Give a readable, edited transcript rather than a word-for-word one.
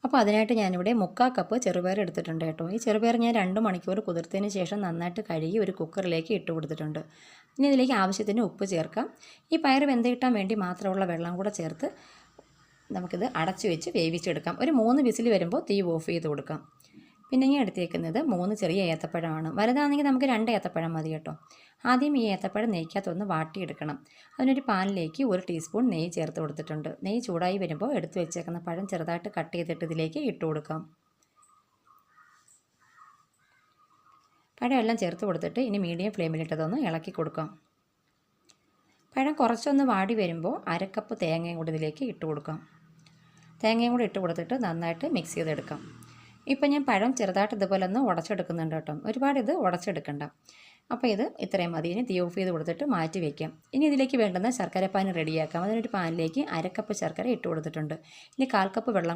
അപ്പോൾ അതിനായിട്ട് ഞാനിവിടെ 3/4 കപ്പ് ചെറുപയർ എടുത്തിട്ടുണ്ട് കേട്ടോ. ഈ ചെറുപയർ ഞാൻ 2 മണിക്കൂർ കുതിർത്തതിന് ശേഷം നന്നായിട്ട് കഴുകി ഒരു കുക്കറിലേക്ക് ഇട്ട് കൊടുത്തിട്ടുണ്ട്. ഇനി ഇതിലേക്ക് ആവശ്യത്തിന് ഉപ്പ് ചേർക്കാം. ഈ പയർ വെന്ത് കിട്ടാൻ വേണ്ടി മാത്രമുള്ള വെള്ളം കൂടെ ചേർത്ത് നമുക്കിത് അടച്ചു വെച്ച് വേവിച്ചെടുക്കാം. ഒരു 3 വിസിൽ വരുമ്പോൾ തീ ഓഫ് ചെയ്ത് കൊടുക്കാം. പിന്നെ ഞാൻ എടുത്തേക്കുന്നത് 3 ചെറിയ ഏത്തപ്പഴമാണ്. വലുതാണെങ്കിൽ നമുക്ക് 2 ഏത്തപ്പഴം മതി കേട്ടോ. ആദ്യം ഈ ഏത്തപ്പഴം നെയ്ക്കകത്തൊന്ന് വാട്ടിയെടുക്കണം. അതിനൊരു പാനിലേക്ക് 1 ടീസ്പൂൺ നെയ്യ് ചേർത്ത് കൊടുത്തിട്ടുണ്ട്. നെയ്യ് ചൂടായി വരുമ്പോൾ എടുത്ത് വെച്ചേക്കുന്ന പഴം ചെറുതായിട്ട് കട്ട് ചെയ്തിട്ട് ഇതിലേക്ക് ഇട്ട് കൊടുക്കാം. പഴം എല്ലാം ചേർത്ത് കൊടുത്തിട്ട് ഇനി മീഡിയം ഫ്ലെയിമിലിട്ടതൊന്ന് ഇളക്കി കൊടുക്കാം. പഴം കുറച്ചൊന്ന് വാടി വരുമ്പോൾ 1/2 കപ്പ് തേങ്ങയും കൂടി ഇതിലേക്ക് ഇട്ട് കൊടുക്കാം. തേങ്ങയും കൂടി ഇട്ട് കൊടുത്തിട്ട് നന്നായിട്ട് മിക്സ് ചെയ്തെടുക്കാം. ഇപ്പം ഞാൻ പഴം ചെറുതായിട്ട് ഇതുപോലെ ഒന്ന് ഉടച്ചെടുക്കുന്നുണ്ട് കേട്ടോ. ഒരുപാട് ഇത് ഉടച്ചെടുക്കണ്ട. അപ്പോൾ ഇത് ഇത്രയും മതി. ഇനി തീ ഓഫ് ചെയ്ത് കൊടുത്തിട്ട് മാറ്റി വയ്ക്കാം. ഇനി ഇതിലേക്ക് വേണ്ടുന്ന ശർക്കരപ്പാനി റെഡിയാക്കാം. അതിനൊരു പാനിലേക്ക് 1/2 കപ്പ് ശർക്കര ഇട്ട് കൊടുത്തിട്ടുണ്ട്. ഇനി 1/4 കപ്പ് വെള്ളം